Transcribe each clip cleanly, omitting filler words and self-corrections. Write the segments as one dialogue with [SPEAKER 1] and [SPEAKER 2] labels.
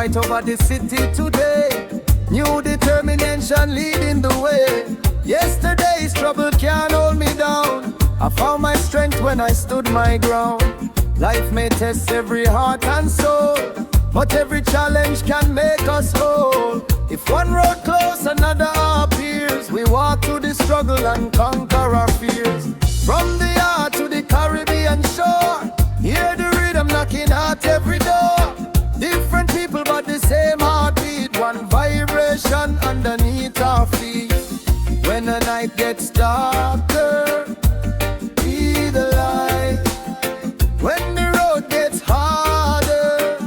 [SPEAKER 1] bright over the city today. New determination leading the way. Yesterday's trouble can't hold me down. I found my strength when I stood my ground. Life may test every heart and soul, but every challenge can make us whole. If one road close, another appears. We walk through the struggle and conquer our fears. From the heart to the Caribbean shore, hear the rhythm knocking at every door. Different people but the same heartbeat, one vibration underneath our feet. When the night gets darker, be the light. When the road gets harder,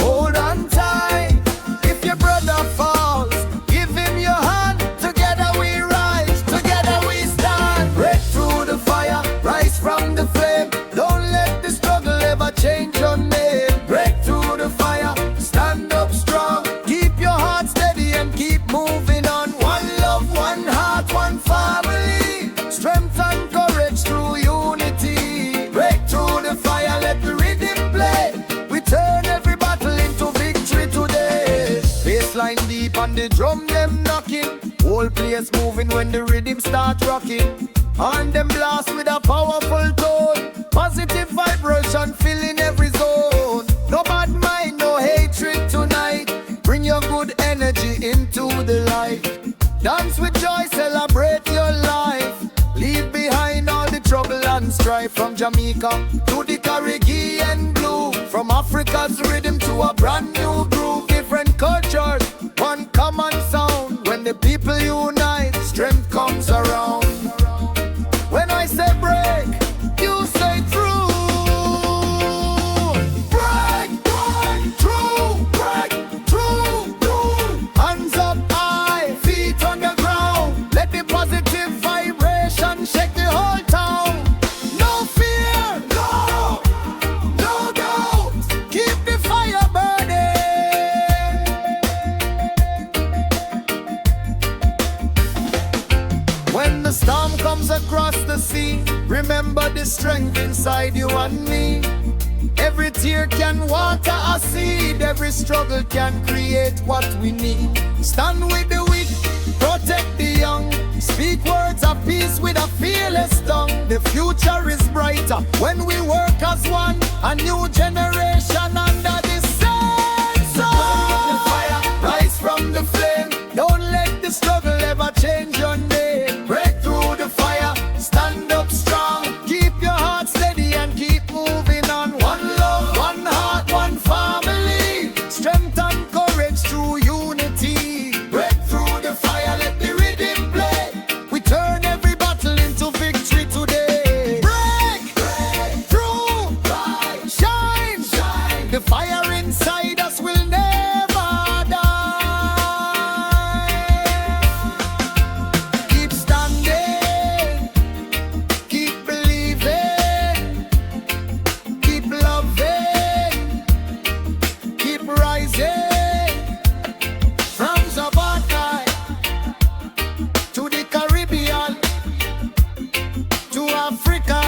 [SPEAKER 1] hold on tight. If your brother falls, give him your hand. Together we rise, together we stand. Break through the fire, rise from the flame. Don't let the struggle ever change your name. Break through the fire, stand up strong. Keep your heart steady and keep moving on. One love, one heart, one family. Strength and courage through unity. Break through the fire, let the rhythm play. We turn every battle into victory today. Bassline deep and the drum them knocking. Whole place moving when the rhythm start rocking. And them blast with a powerful tone. Positive vibration filling every zone. No bad mind, no hatred tonight. Bring your good energy into the light. Dance with joy, celebrate your life. Leave behind all the trouble and strife. From Jamaica to the Caribbean blue. From Africa's rhythm to a brand new groove. Different cultures, one common sound. When the people unite, strength comes around. When I say break, you say through. Break, break, through, break, through, through. Hands up high, feet on the ground. Let the positive vibration shake the whole town. No fear, no, no doubt. Keep the fire burning. When the storm comes across the sea, remember the strength inside you and me. Every tear can water a seed. Every struggle can create what we need. Stand with the weak, protect the young. Speak words of peace with a fearless tongue. The future is brighter when we work as one. A new generation under the same sun. The fire, rise from the flame. Don't let the struggle ever change your name. Break through the fire, stand up strong. Keep your heart steady and keep moving on. One love, one heart, one family. Strength and courage through unity. Break through the fire, let the rhythm play. We turn every battle into victory today. Break, break through, light, shine, shine. The fire inside us will never die. Keep standing, keep believing, keep loving, keep rising. From Jamaica to the Caribbean, to Africa,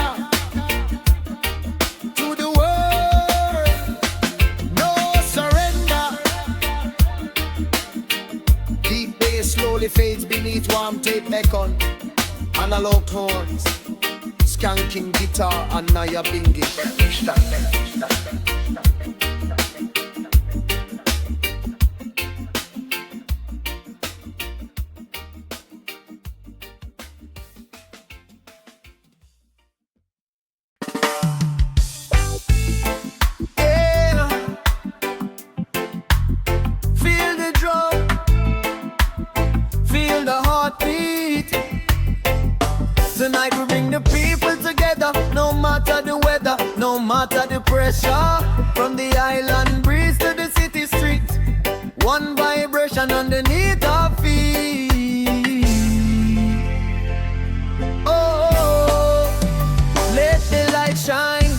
[SPEAKER 1] to the world. No surrender. Deep bass slowly fades beneath warm tape mecon. Analog horns, skanking guitar and Nyabinghi. Yeah. Feel the drum, feel the heartbeat. Tonight we bring the people together. No matter the weather, no matter the pressure. From the island breeze to the city street, one vibration underneath our feet. Oh, let the light shine.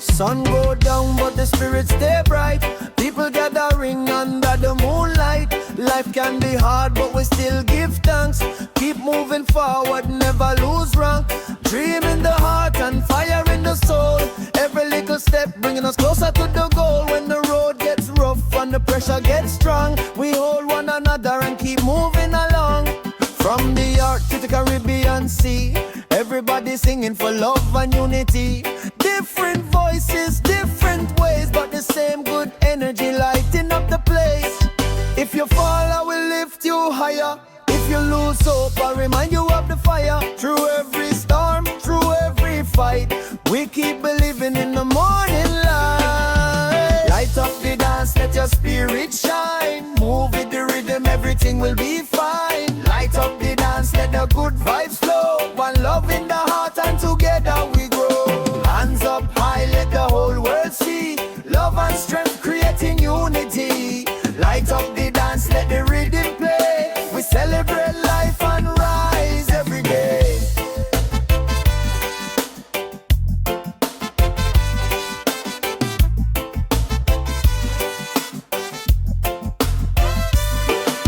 [SPEAKER 1] Sun go down but the spirits stay bright. People gathering under the moonlight. Life can be hard but we still give thanks. Keep moving forward, never lose wrong. Dream in the heart and fire in the soul. Every little step bringing us closer to the goal. When the road gets rough and the pressure gets strong, we hold one another and keep moving along. From the Arctic to the Caribbean Sea, everybody singing for love and unity. Different voices, different ways, but the same good energy lighting up the place. If you fall, I will lift you higher. If you lose hope, I'll remind you of the fire. Through every storm, through every fight, we keep believing in the morning light. Light up the dance, let your spirit shine. Move with the rhythm, everything will be fine. Light up the dance, let the good vibes flow. One love in the heart and together we grow. Hands up high, let the whole world see. Love and strength creating unity. Light up the dance, let the rhythm play. We celebrate life and rise every day.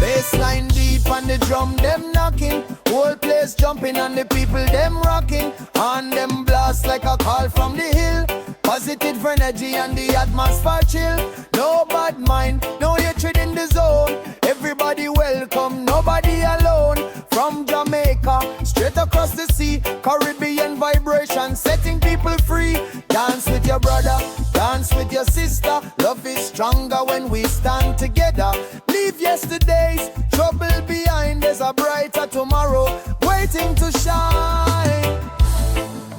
[SPEAKER 1] Bassline deep and the drum them knocking. Whole place jumping and the people them rocking. And them blast like a call from the hill. Positive energy and the atmosphere chill. No bad mind, no hatred in the zone. Everybody welcome, nobody alone. From Jamaica, straight across the sea. Caribbean vibration, setting people free. Dance with your brother, dance with your sister. Love is stronger when we stand together. Leave yesterday's trouble behind. There's a brighter tomorrow waiting to shine.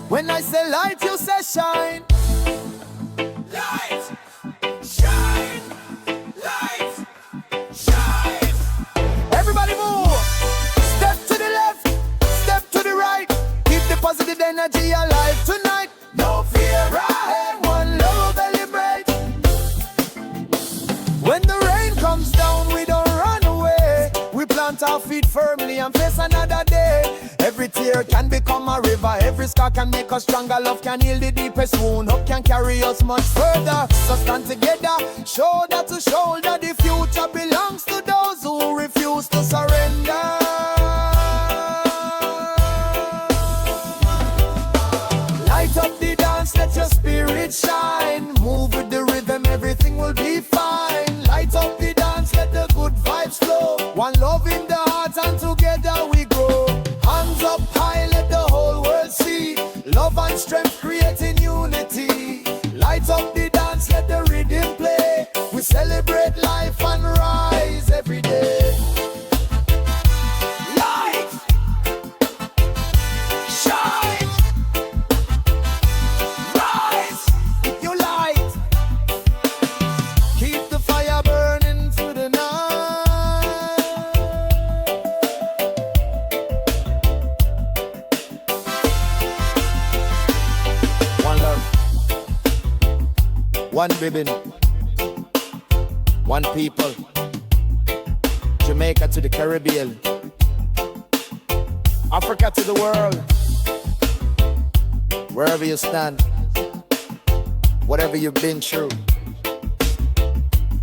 [SPEAKER 1] When I say light, you say shine. Light, shine, light, shine. Everybody move. Step to the left, step to the right. Keep the positive energy alive tonight. No fear, right? One love celebrate. When the rain comes down, we don't run away. We plant our feet firmly and face another day. Every tear can become a river. Every scar can make us stronger. Love can heal the deepest wound. Hope can carry us much further. So stand together, shoulder to shoulder. The future belongs to those who refuse to surrender. Light up the dance, let your spirit shine. Move with the rhythm, everything will be fine. Light up the dance, let the good vibes flow. One love in the heart and together we grow. Hands up high, let the whole world see. Love and strength creating unity. Light up the dance, let the rhythm play. We celebrate life and rise every day. Light, shine, rise, you light. Keep the fire burning through the night. One love, one ribbon, one people. Jamaica to the Caribbean, Africa to the world. Wherever you stand, whatever you've been through,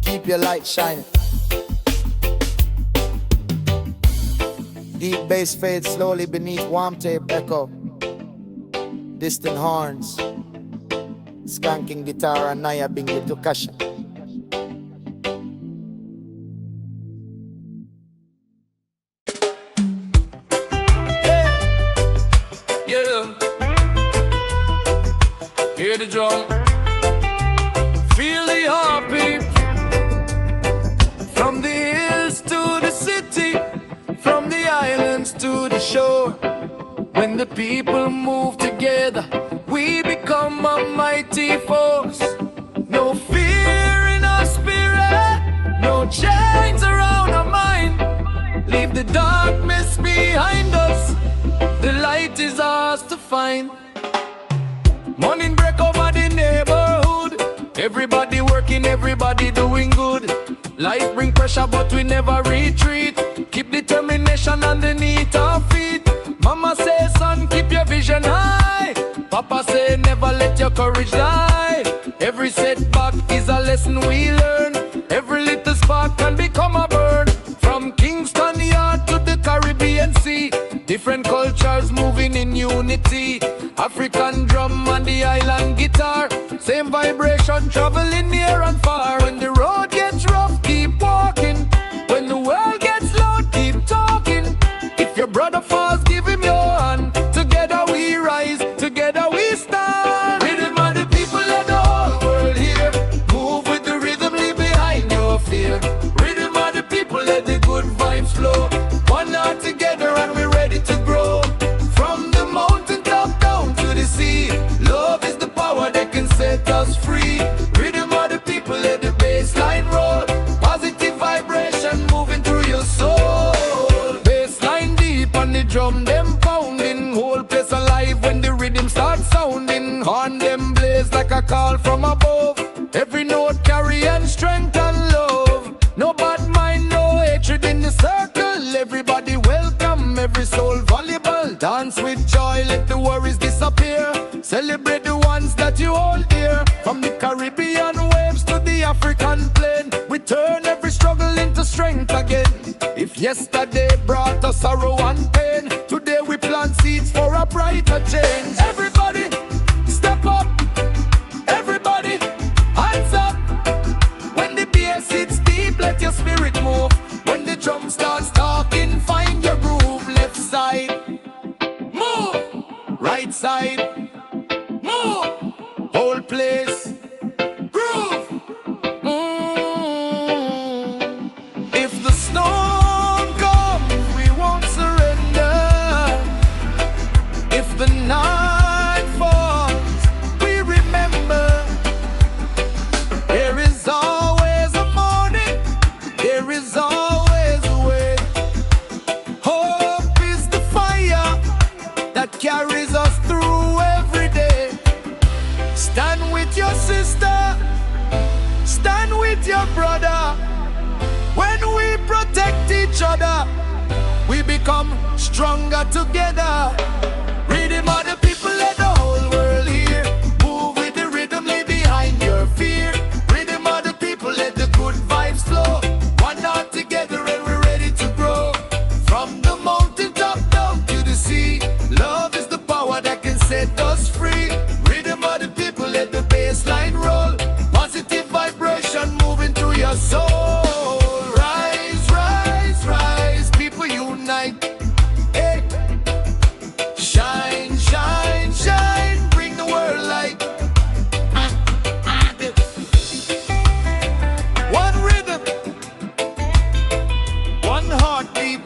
[SPEAKER 1] keep your light shining. Deep bass fades slowly beneath warm tape echo. Distant horns, skanking guitar and Nyabinghi percussion.
[SPEAKER 2] Yeah, hear the drum, feel the heartbeat. From the hills to the city, from the islands to the shore. When the people move together, we become a mighty force. No fear in our spirit, no chains around our mind. Leave the darkness behind us, the light is ours to find. Morning break over the neighborhood, everybody working, everybody doing good. Life bring pressure but we never retreat. Keep determination underneath our feet. Mama say son, keep your vision high. Papa say never let your courage die. Every setback is a lesson we learn. Every little spark can become a burn. From Kingston Yard to the Caribbean Sea, different unity. African drum and the island guitar, same vibration traveling near and far. When the road gets rough, keep walking. When the world gets loud, keep talking. If your brother falls, give him your hand. Together we rise, together we stand. Rhythm of the people, let the whole world hear. Move with the rhythm, leave behind your fear. Rhythm of the people, let the good vibes flow. One heart together and we're ready to grow. From the mountain top down to the sea, love is the power that can set us free. Rhythm of the people, let the bass line roll. Positive vibration moving through your soul. Bass line deep on the drum, them pounding. Whole place alive when the rhythm starts sounding. Horn them blaze like a call from above. Every note carrying strength and love. No bad mind, no hatred in the circle. Everybody welcome, every soul valuable. Dance with joy, let the worries disappear. Celebrate the ones that you hold dear. From the Caribbean waves to the African plain, we turn every struggle into strength again. If yesterday brought us sorrow and pain, today we plant seeds for a brighter change. Everybody, step up. Everybody, hands up. When the bass hits deep, let your spirit move. When the drum starts talking, find your groove. Left side, move. Right side, move. Whole place, groove. If the storm comes, we won't surrender. If the night falls, we remember. There is always a morning. There is always a way. Hope is the fire that carries us through every day. Stand with your sister, stand with your brother. When we protect each other, we become stronger together. Rhythm of the people, let the whole world hear. Move with the rhythm, leave behind your fear. Rhythm of the people, let the good vibes flow. One heart together and we're ready to grow. From the mountain top down to the sea, love is the power that can set us free. Rhythm of the people, let the bass line roll. Positive vibration moving through your soul. Rise, rise, rise, people unite. Hey. Shine, shine, shine, bring the world light. One rhythm, one heartbeat,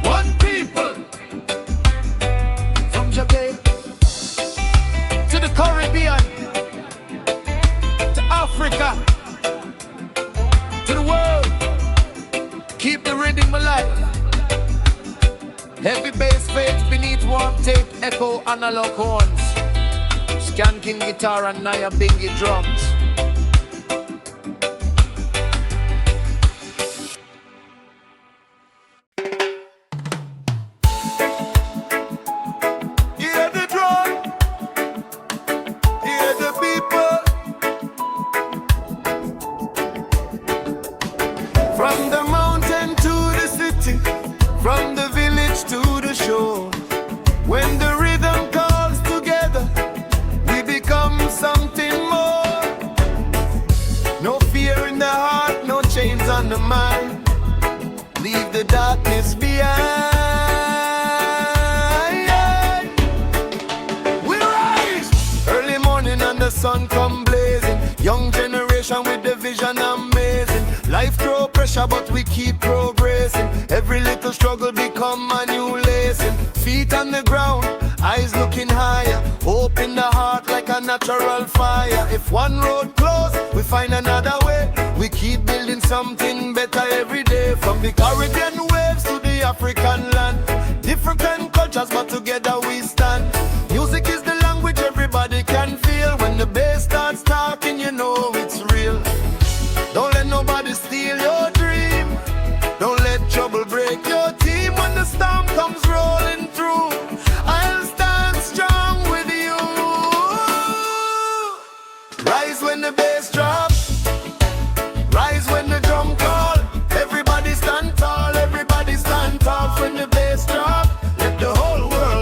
[SPEAKER 2] one people. From Jamaica to the Caribbean, to Africa, to the world. Keep the rhythm alive. Heavy bass fades beneath warm tape, echo analog horns. Scan King guitar and Nyabinghi drums.
[SPEAKER 1] Hear the drum, hear the people. From the mountain to the city, from the village to the shore. When the rhythm calls together, we become something more. No fear in the heart, no chains on the mind. Leave the darkness behind. We rise early morning and the sun come blazing. Young generation with the vision amazing. Life throw pressure but we keep progressing. Every little struggle become a new lesson. Feet on the ground, eyes looking higher. Hope in the heart like a natural fire. If one road closed, we find another way. We keep building something better every day. From the Caribbean waves to the African land. Different cultures but together we stand. Music is the language everybody can feel. When the bass starts talking, you know it's real. Don't let nobody steal your dream. Don't let trouble break your team. When the storm comes rolling through, I'll stand strong with you. Rise when the bass drops, rise when the drum call. Everybody stand tall, everybody stand tall. When the bass drop, let the whole world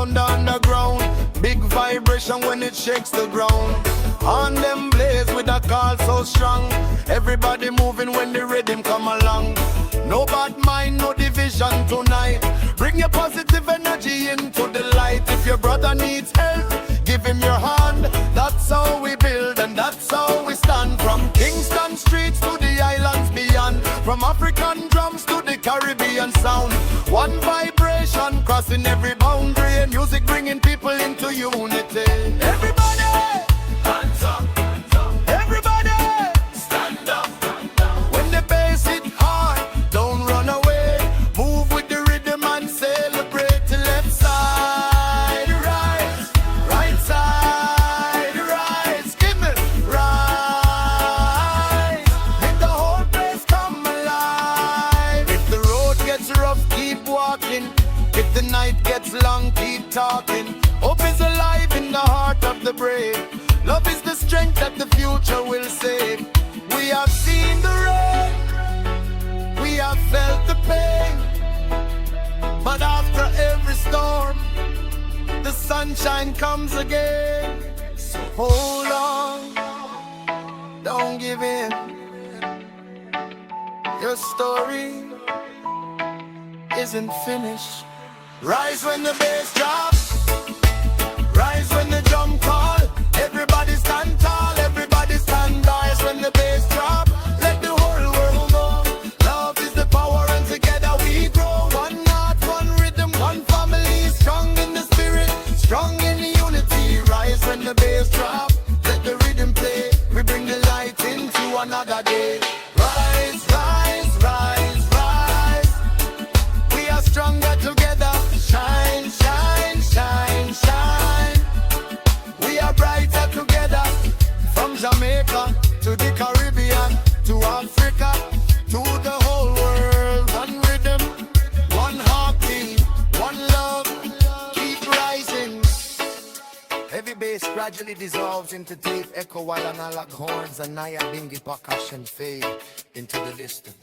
[SPEAKER 1] sound underground. Big vibration when it shakes the ground. On them blaze with a call so strong. Everybody moving when the rhythm come along. No bad mind, no division tonight. Bring your positive energy into the light. If your brother needs help, give him your hand. That's how we build and that's how we stand. From Kingston streets to the islands beyond. From African drums to the Caribbean sound. One vibration crossing every boundary. And music bringing people into unity. Everybody, hands up, hands up. Everybody, stand up, stand up. When the bass hit hard, don't run away. Move with the rhythm and celebrate. Left side, right, right side, rise. Give me rise. Make the whole place come alive. If the road gets rough, keep walking. If the night gets long, keep talking. Hope is alive in the heart of the brave. Love is the strength that the future will save. We have seen the rain, we have felt the pain. But after every storm, the sunshine comes again. So hold on, don't give in. Your story isn't finished. Rise when the bass drops, rise when the drum call. Everybody stand tall, everybody stand. Rise when the bass drop. Let the whole world know love is the power and together we grow. One heart, one rhythm, one family. Strong in the spirit, strong in the unity. Rise when the bass drop. Let the rhythm play. We bring the light into another day. Rise, rise, rise, rise. We are stronger together. Shine, shine, shine, shine. We are brighter together. From Jamaica to the Caribbean to Africa to the whole world. One rhythm, one heartbeat, one love. Keep rising. Heavy bass gradually dissolves into deep echo while analog horns and Nyabinghi percussion fade into the distance.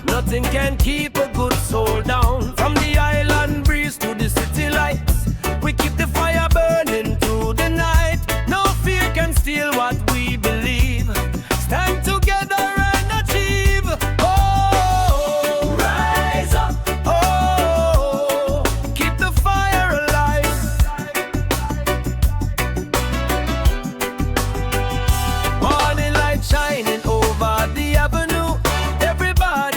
[SPEAKER 2] Nothing can keep a good soul down. From the island breeze to the city lights, we keep the fire burning through the night. No fear can steal what we believe. Stand together and achieve. Oh, rise up. Oh, keep the fire alive. Morning light shining over the avenue.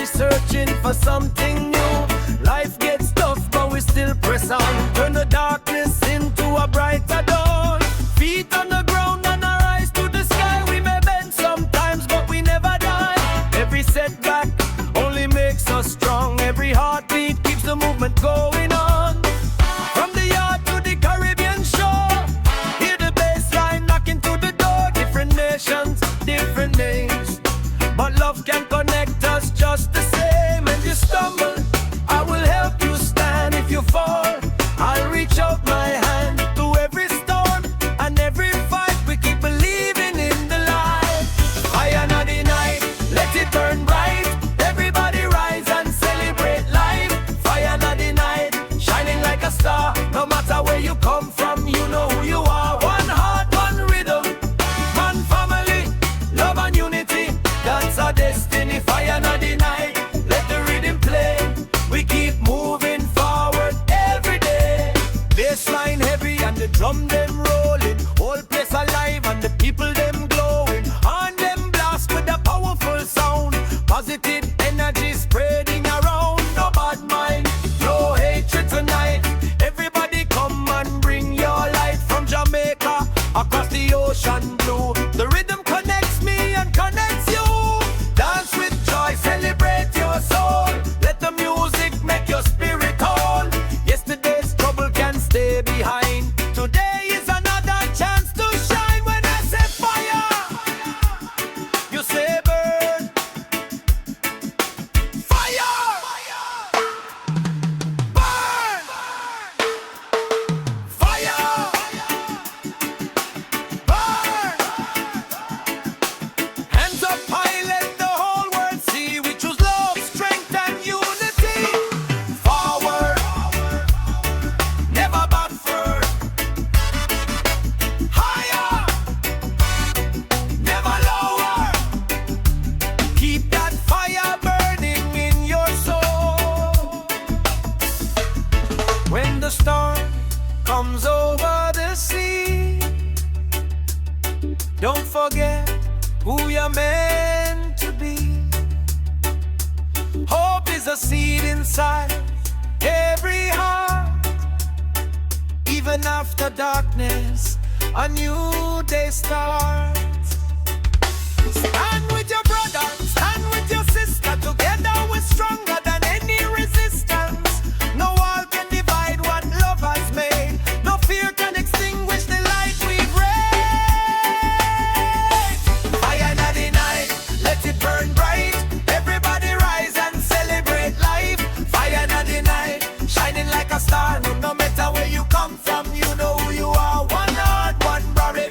[SPEAKER 2] Searching for something new. Life gets tough, but we still press on. Turn the darkness into a brighter dawn. Feet on the ground and our eyes to the sky. We may bend sometimes, but we never die. Every setback only makes us strong. Every heartbeat keeps the movement going on. From the yard to the Caribbean shore, hear the bass line knocking to the door. Different nations, different names, but love can connect us just the same. And you stumble, I will help you stand. If you fall, I'll reach out my hand. To every storm and every fight, we keep believing in the light. Fire not the night, let it burn bright. Everybody rise and celebrate life. Fire not the night, shining like a star. No matter where you come from, you know who you are. One heart, one rhythm, one family, love and unity. That's our destiny. Fire not the night, let the rhythm play. We keep moving forward every day. Bassline heavy and the drum them rolling. Whole place alive and the people them glowing. On them blast with a powerful sound. Positive energy spreading around. No bad mind, no hatred tonight. Everybody come and bring your light. From Jamaica across the ocean blue, the rhythm connects me and connects you. Dance with joy, celebrate your soul. Let the music make your spirit whole. Yesterday's trouble can stay behind. Today
[SPEAKER 1] Don't forget who you're meant to be. Hope is a seed inside every heart. Even after darkness, a new day starts. Stand with your brother, stand with your sister. Together we're stronger than any resistance. No wall can divide what love has made. No fear can extinguish the light we've raised. Fire in the night, let it burn bright. Everybody rise and celebrate life. Fire in the night, shining like a star. No matter where you come from, you know who you are. One heart, one body,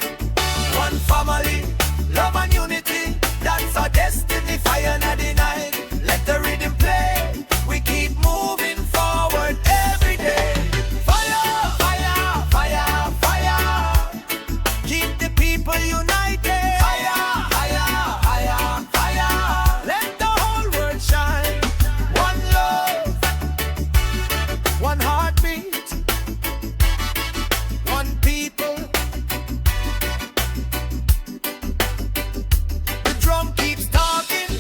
[SPEAKER 1] one family. Love and unity, that's our destiny. Fire in the night, let the rhythm play. We keep moving forward every day. Fire, fire, fire, fire. Keep the people united. Fire, fire, fire, fire. Let the whole world shine. One love, one heartbeat, one people. The drum keeps talking,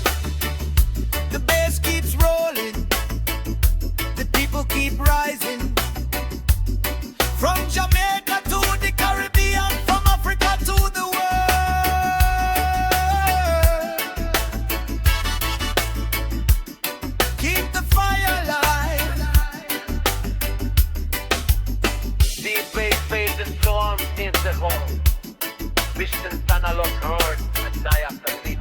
[SPEAKER 1] the bass keeps rolling, the people keep rising. From Jamaica to the Caribbean, from Africa to the world. Keep the fire alive.
[SPEAKER 3] Deep bass fades and storms into home. Visions stand along hard and die after sleep.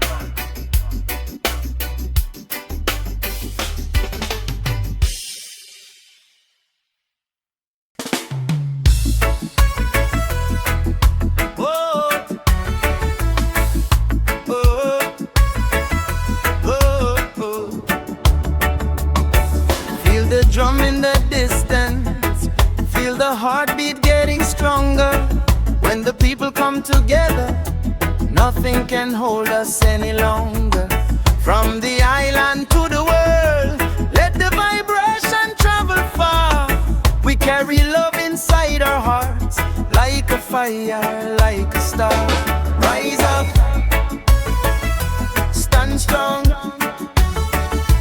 [SPEAKER 1] Oh, oh, oh, oh. Feel the drum in the distance. Feel the heartbeat getting stronger. When the people come together, nothing can hold us any longer. From the island to the world, let the vibration travel far. We carry love inside our hearts, like a fire, like a star. Rise up, stand strong,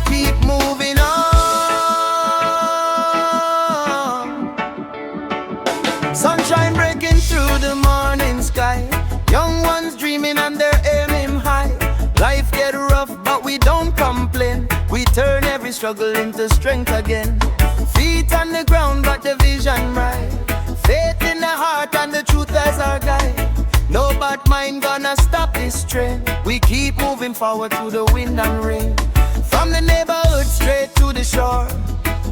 [SPEAKER 1] keep moving on. Sunshine breaking through the morning sky. Young ones dreaming and they're aiming high. Life get rough but we don't complain. We turn every struggle into strength again. Feet on the ground but the vision right. Faith in the heart and the truth as our guide. No bad mind gonna stop this train. We keep moving forward through the wind and rain. From the neighborhood straight to the shore.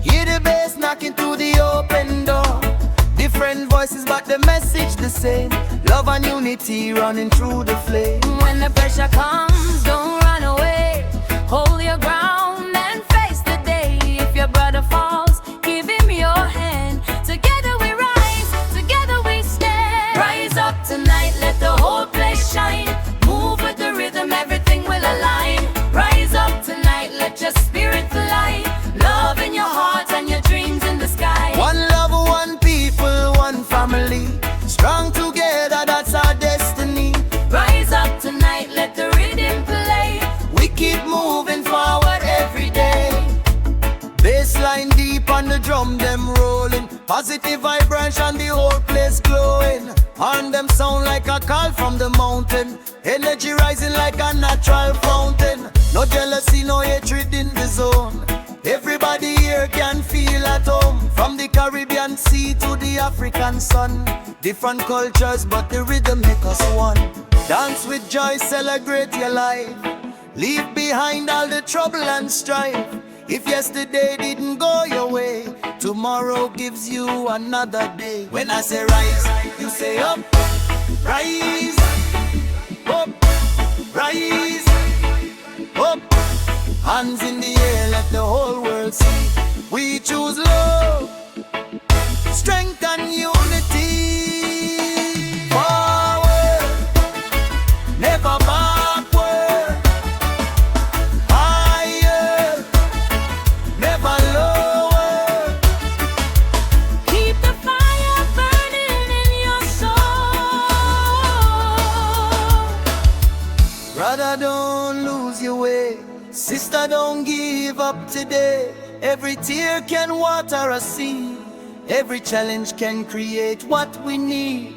[SPEAKER 1] Hear the bass knocking through the open door. Different voices but the message the same. Love and unity running through the flame.
[SPEAKER 4] When the pressure comes, don't run away. Hold your ground and face the day. If your brother falls, give him your hand. Together we rise, together we stand. Rise up tonight, let the whole place shine. Move with the rhythm, everything will align. Rise up tonight, let your spirit fly. Love in your heart and your dreams in the sky.
[SPEAKER 1] One love, one people, one family. Strong together, that's our destiny.
[SPEAKER 4] Rise up tonight, let the rhythm play.
[SPEAKER 1] We keep moving forward every day. Bassline deep on the drum, them rolling. Positive vibration, the whole place glowing. On them sound like a call from the mountain. Energy rising like a natural fountain. No jealousy, no hatred in the zone. Everybody here can feel at home. From the Caribbean Sea to the African sun. Different cultures but the rhythm make us one. Dance with joy, celebrate your life. Leave behind all the trouble and strife. If yesterday didn't go your way, tomorrow gives you another day. When I say rise, you say up. Rise, up, rise, up. Hands in the air, let the whole world see. We choose love, strength and unity. Forward, never backward. Higher, never lower.
[SPEAKER 4] Keep the fire burning in your soul.
[SPEAKER 1] Brother, don't lose your way. Sister, don't give up today. Every tear can water a sea. Every challenge can create what we need.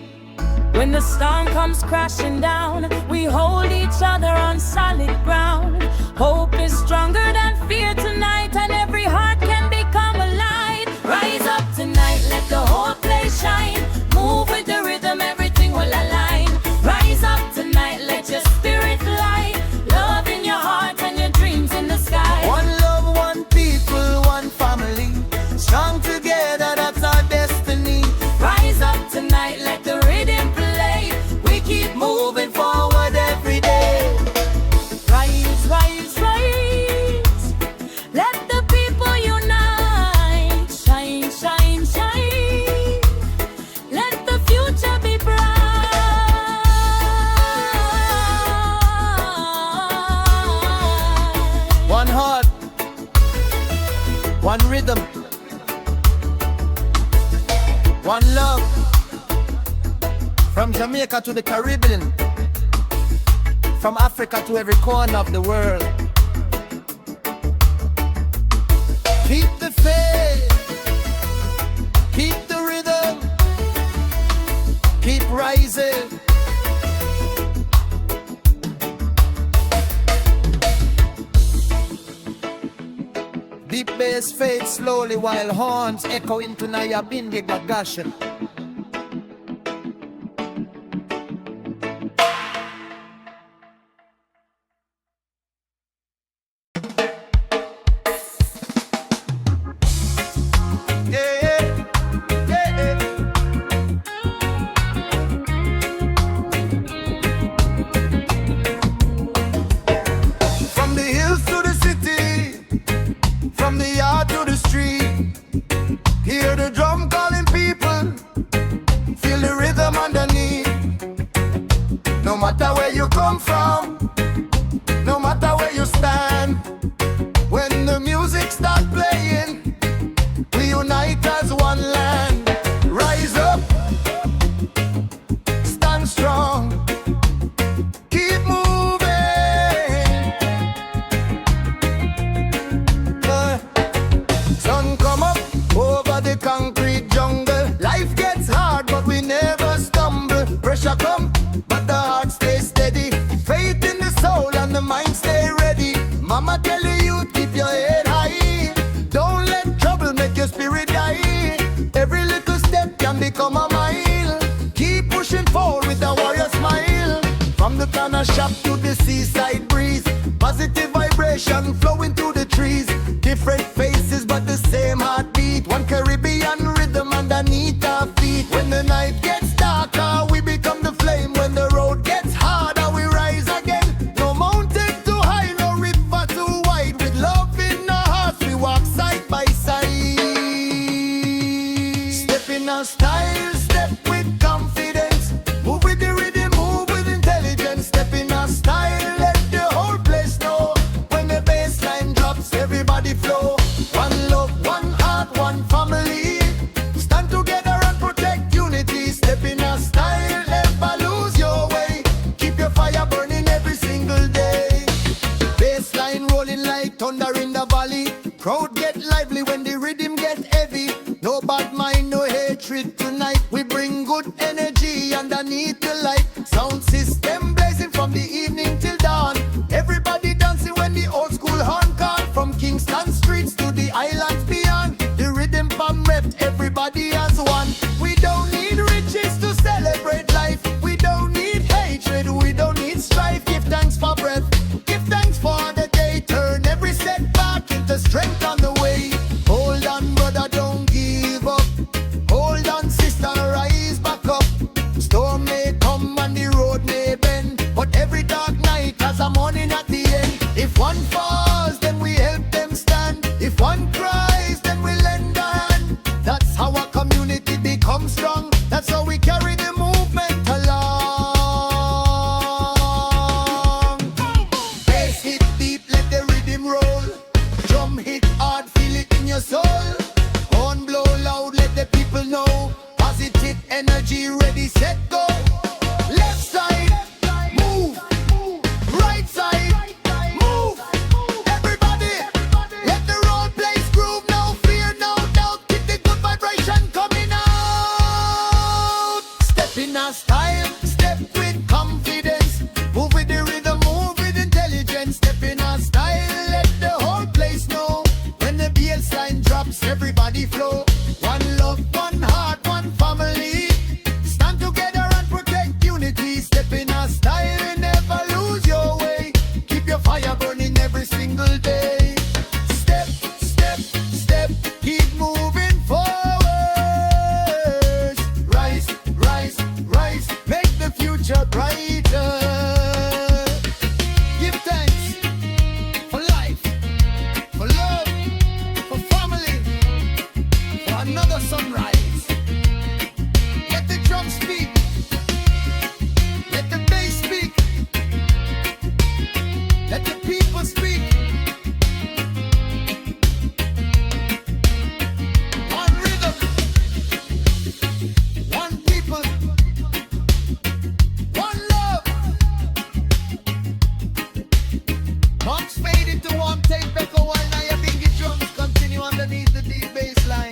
[SPEAKER 4] When the storm comes crashing down, we hold each other on solid ground. Hope is stronger than fear tonight, and every heart can become a light. Rise up tonight, let the whole place shine. Move with the rhythm, everything will align. Rise up tonight, let your spirit fly. Love in your heart and your dreams in the sky.
[SPEAKER 1] One love, one people, one family. Strong together, that's our destiny.
[SPEAKER 4] Rise up tonight, let the rhythm play. We keep moving forward every day. Rise, rise, rise. Let the people unite. Shine, shine, shine. Let the future be bright.
[SPEAKER 1] One heart, one rhythm, one love. From Jamaica to the Caribbean, from Africa to every corner of the world. Keep the faith, keep the rhythm, keep rising. Deep bass fades slowly while horns echo into Nyabinghi percussion. From the hills to the city, from the yard to the street, hear the drum calling people, feel the rhythm underneath. No matter where you come from, no matter where you stand, when the music starts playing, we unite as one land. Rise up, stand strong, keep moving. Sun come up over the concrete jungle. Life gets hard, but we never stumble. Pressure come, but the heart stays steady. Faith in the soul and the mind stay ready. Mama tell the youth, keep your head high. Don't let trouble make your spirit die. Every little step can become a mile. Keep pushing forward with a warrior smile. From the corner shop to the seaside breeze, positive vibration flowing through the trees. Different faces but the same heartbeat. One Caribbean rhythm underneath our feet. When the night gets darker, we become the flame. When the road gets harder, we rise again. No mountain too high, no river too wide. With love in our hearts, we walk side by side. Step in our style, step with confidence. Move with the rhythm, move with intelligence. Step in our style, let the whole place know. When the bass line drops, everybody flow. One love, one heart, one family. Stand together and protect unity. Step in our style, never lose your way. Keep your fire burning every single day. Bass line rolling like thunder in the valley. Crowd get lively when the rhythm get heavy. No bad mind, no hatred tonight. We bring good energy underneath the light. Sound system blazing from the evening till dawn. Everybody dancing when the old school horn call. From Kingston streets to the islands beyond. The rhythm bomb repped, everybody as one. We don't need riches to celebrate life. We don't need hatred, we don't need strife. Give thanks for breath, give thanks for the day. Turn every setback into strength on the way. Hold on, brother, don't give up. Hold on, sister, rise back up. Storm may come and the road may future brighter. Give thanks for life, for love, for family, for another sunrise. Let the drum speak, let the bass speak, let the people speak. One rhythm, one people, one love. Marks fade into warm tape echo while Nyabinghi drums continue underneath the deep bass line.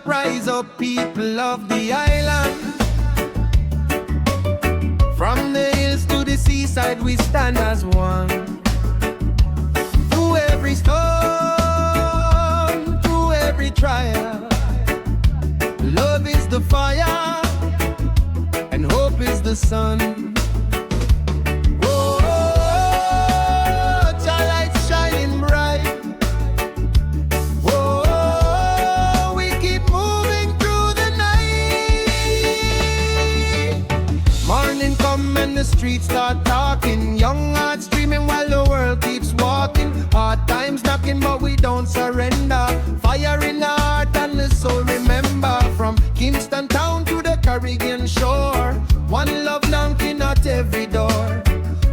[SPEAKER 1] Rise up, people of the island. From the hills to the seaside, we stand as one. Through every storm, through every trial, love is the fire, and hope is the sun. The streets start talking, young hearts dreaming while the world keeps walking. Hard times knocking, but we don't surrender. Fire in the heart and the soul, remember. From Kingston town to the Caribbean shore, one love knocking at every door.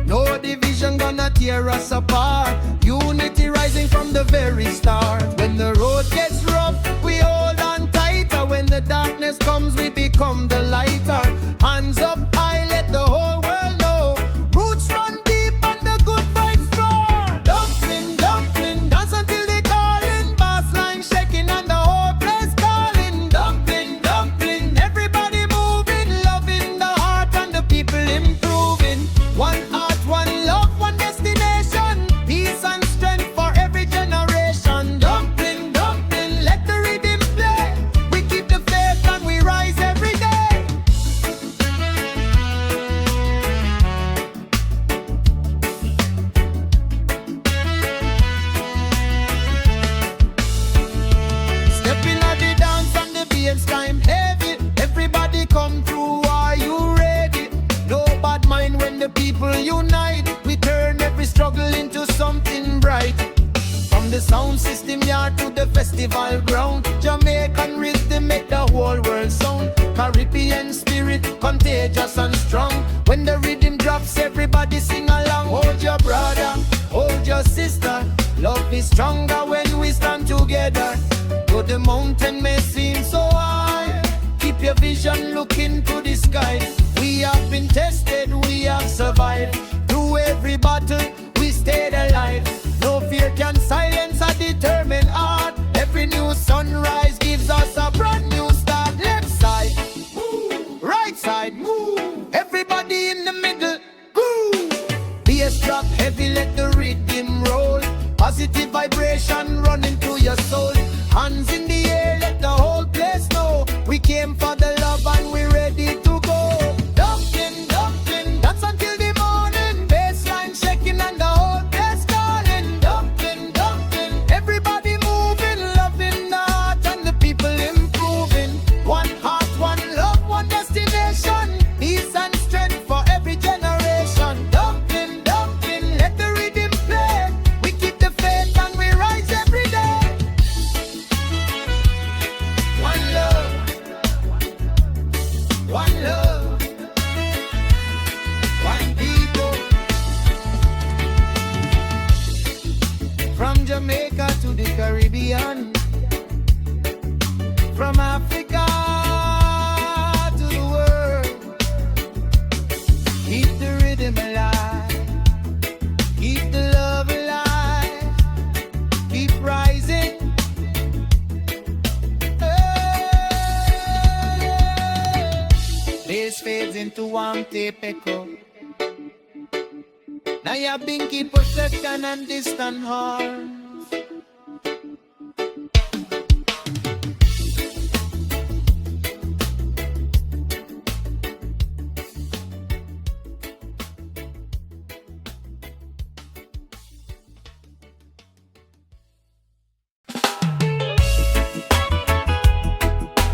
[SPEAKER 1] No division gonna tear us apart. Unity rising from the very start. When the road gets rough, we hold on tighter. When the darkness comes, we become the lighter. Hands up high, let the whole world know. Roots run deep and the good vibes flow. Dumpling, dumpling, dance until they calling. Basslines shaking and the whole place calling. Dumpling, dumpling, everybody moving. Love in the heart and the people improving. One heart, one love, one destination. Peace and strength for every generation. Dumpling, dumpling, let the rhythm play. We keep the faith and we rise every day. Stepping at the dance and the bass time heavy. Everybody come through, are you ready? No bad mind when the people unite. We turn every struggle into something bright. From the sound system yard to the festival ground, Jamaican rhythm make the whole world sound. Caribbean spirit, contagious and strong. When the rhythm drops, everybody sing along. Hold your brother, hold your sister. Love is stronger when we stand together. Though the mountain may seem so high, keep your vision looking to the sky. We have been tested, we have survived. Through every battle, we stayed alive. No fear can silence a determined heart. Every new sunrise gives us a brand new start. Left side, move. Right side, move. Everybody in the middle, groove. Bass drop heavy, let the rhythm roll. Positive vibration running through your soul. Hands in the air, let the whole place know. We came for the love and we're ready to go. Dumpling, dumpling, dance until the morning. Bassline shaking and the whole place calling. Dumpling, dumpling, everybody moving. Love in the heart and the people improving. One heart, one love, one destination. Peace and strength for every generation. Dumpling, dumpling, let the rhythm play. We keep the faith and we rise every day. One love, one love, one people. From Jamaica to the Caribbean, from Africa to the world. Keep the rhythm alive, keep the love alive, keep rising. This fades into one tape echo
[SPEAKER 2] Nyabinghi protection and distant harm.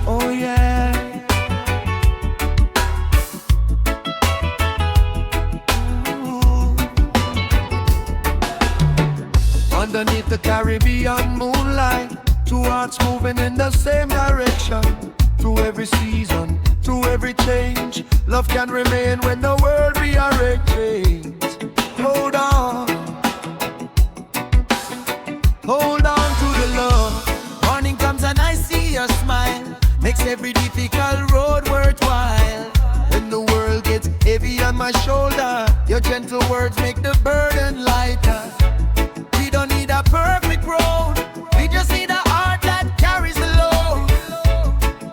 [SPEAKER 2] Oh yeah. Underneath the Caribbean moonlight, two hearts moving in the same direction. Through every season, through every change, love can remain when the world rearranges. Hold on to the love. Morning comes and I see your smile, makes every difficult road worthwhile. When the world gets heavy on my shoulder, your gentle words make the burden lighter. We don't need a perfect road, we just need a heart that carries the load.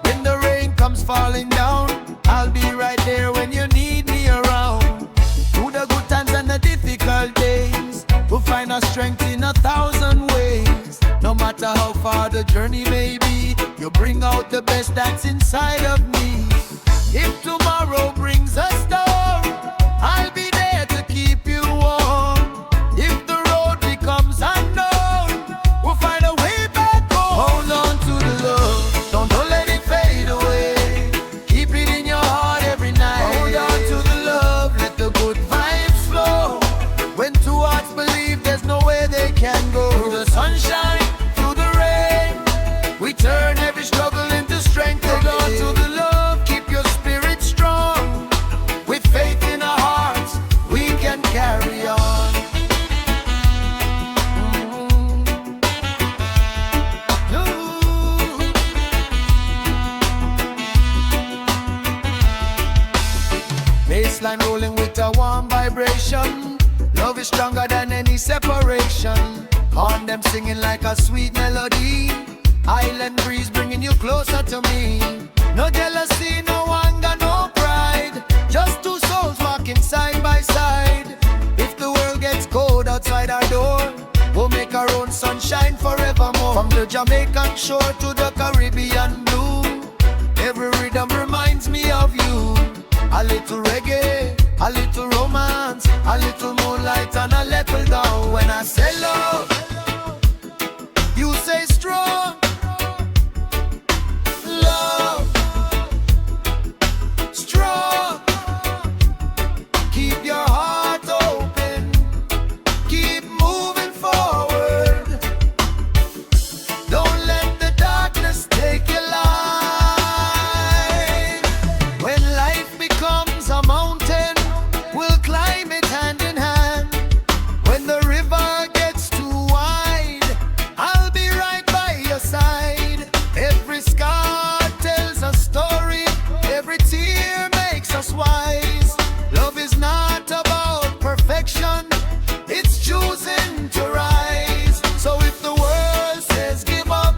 [SPEAKER 2] When the rain comes falling down, I'll be right there when you need me around. Through the good times and the difficult days, we'll find our strength in 1,000 ways. No matter how far the journey may be, you bring out the best that's inside of me. If tomorrow brings a storm, I'll be there to keep you warm. If the road becomes unknown, we'll find a way back home. Hold on to the love, don't let it fade away. Keep it in your heart every night. Hold on to the love, let the good vibes flow. When two hearts believe, there's no way they can go. Through the sunshine, through the rain, we turn every struggle into strength. Hold on to the love, keep your spirit strong. With faith in our hearts, we can carry on. Baseline rolling with a warm vibration. Love is stronger than any separation. On them singing like a sweet melody. Island breeze bringing you closer to me. No jealousy, no anger, no pride. Just two souls walking side by side. If the world gets cold outside our door, we'll make our own sunshine forevermore. From the Jamaican shore to the Caribbean blue, every rhythm reminds me of you. A little reggae, a little romance, a little moonlight and a little down. When I say love, you say strong. Love, strong. Keep your heart open, keep moving forward. Don't let the darkness take your life. When life becomes a mountain, we'll climb it hand in hand. When the river gets too wide, I'll be right by your side. Every scar tells a story, every tear makes us wise. Love is not about perfection, it's choosing to rise. So if the world says give up,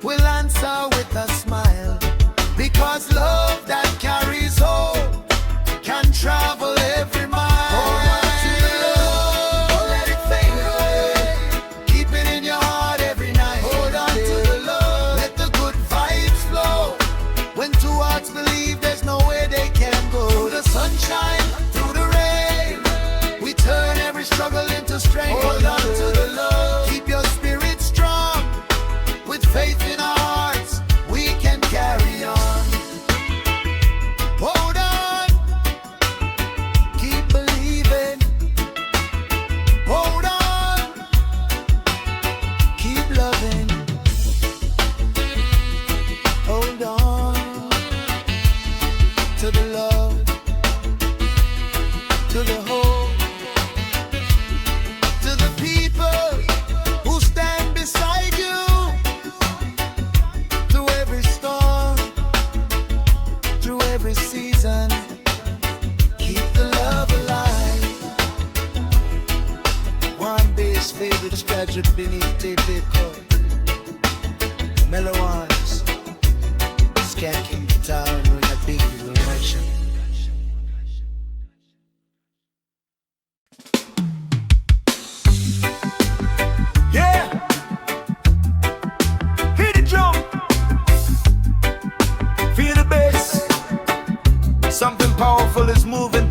[SPEAKER 2] we'll answer with a smile. Because love that carries hope can travel every mile. Hold on to the love, don't let it fade away. Keep it in your heart every night. Hold on to the love, let the good vibes flow. When two hearts believe, there's no way they can go. Through the sunshine, through the rain, we turn every struggle into strength. Hold on to the love, keep your spirit strong. With faith in our hearts, we can carry on. Hold on, keep believing. Hold on, keep loving. Hold on to the love, to the hope, to the people who stand beside you. Through every storm, through every season, keep the love alive. One bass favorite scattered beneath the coat. Mellow ones, skanking guitar with a big reaction.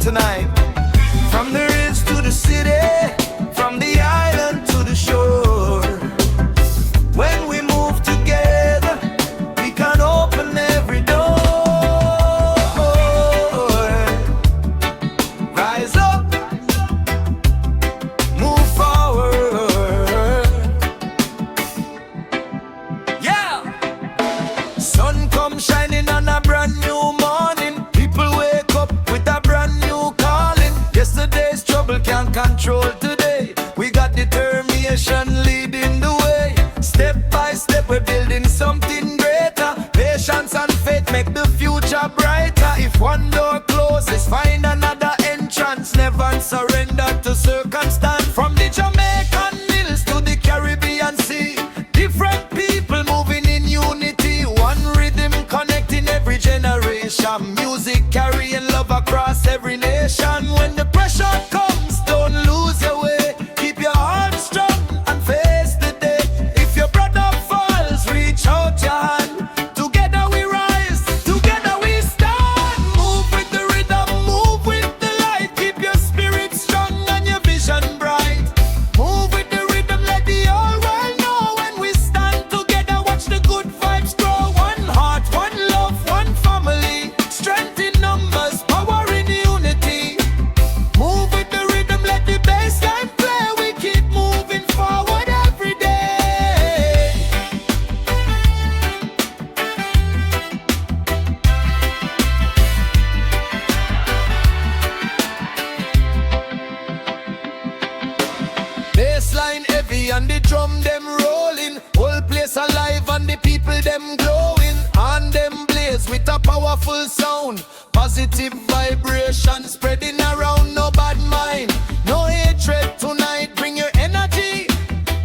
[SPEAKER 1] tonight. From the hills to the city, from the island to the shore. When we move together, we can open every door. Rise up, move forward. Yeah! Sun come shining on a brand new morning. People wake up with a brand new calling. Yesterday's trouble can't control today. We got determination leading the way. Step by step we're building something greater. Patience and faith make the future brighter. If one door closes, find another entrance. Never surrender to circumstance. From the Jamaican hills to the Caribbean Sea, different people moving in unity. One rhythm connecting every generation. Music carrying love across every nation. When the pressure comes, don't lose your way. Keep your heart strong and face the day. If your brother falls, reach out your hand. Together we rise, together we stand. Move with the rhythm, move with the light. Keep your spirit strong and your vision bright. Move with the rhythm, let the whole world know. When we stand together, watch the good vibes grow. One heart, one love, one family. Strength in numbers, power in unity. Move with the rhythm, let the bass line play. We keep moving forward every day. Bassline heavy and the drum them rolling. Whole place alive and the people them glowing. And them blaze with a powerful sound. Positive vibration spreading around, no bad mind. No hatred tonight, bring your energy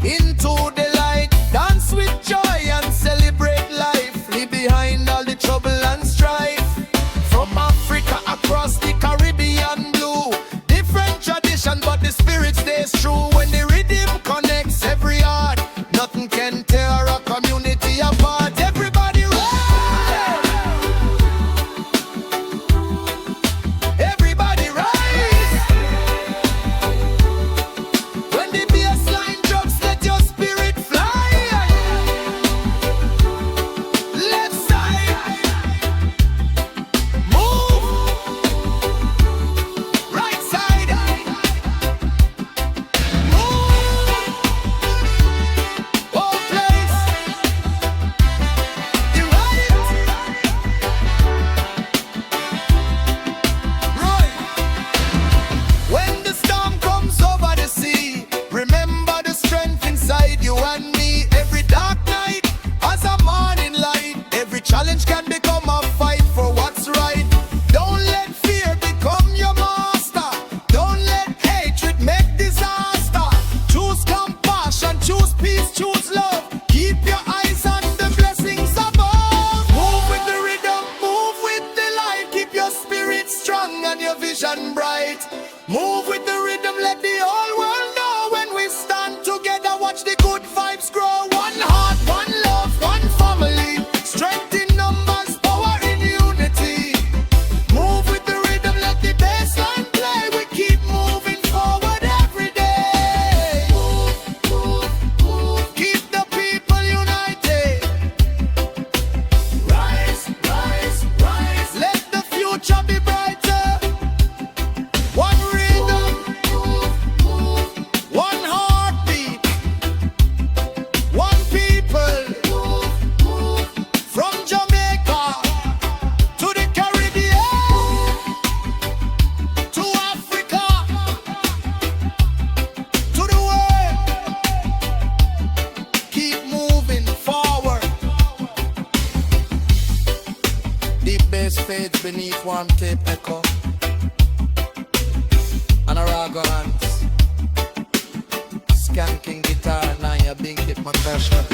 [SPEAKER 1] into the light. Dance with joy and celebrate life. Leave behind all the trouble and strife. From Africa across the Caribbean blue. Different tradition but the spirit stays true. When the rhythm connects every heart, nothing can tear a community apart. Everybody rise! Everybody rise! When the bass line drops, let your spirit fly. Left side, move. Right side, move. Whole place, the right. Right. When the storm comes over the sea, remember the strength inside you and me. Every dark night has a morning light. Every challenge can become a fight for what's right. Don't let fear become your master. Don't let hatred make disaster. Choose compassion, choose peace, choose love. Keep your eyes on the blessings above. Move with the rhythm, move with the light. Keep your spirit strong and your vision bright. Move with the rhythm, let the whole world know. When we stand together, watch the good vibes grow. One heart, one love, one family. Strength in numbers, power in unity. Move with the rhythm, let the bass line play. We keep moving forward every day. Move, move, move. Keep the people united. Rise, rise, rise. Let the future be brighter. One rhythm, one heartbeat, one people. From Jamaica to the Caribbean, to Africa, to the world. Keep moving forward. The bass fades beneath one tape echo. And a raga hands. Skanking guitar, Nyabinghi percussion.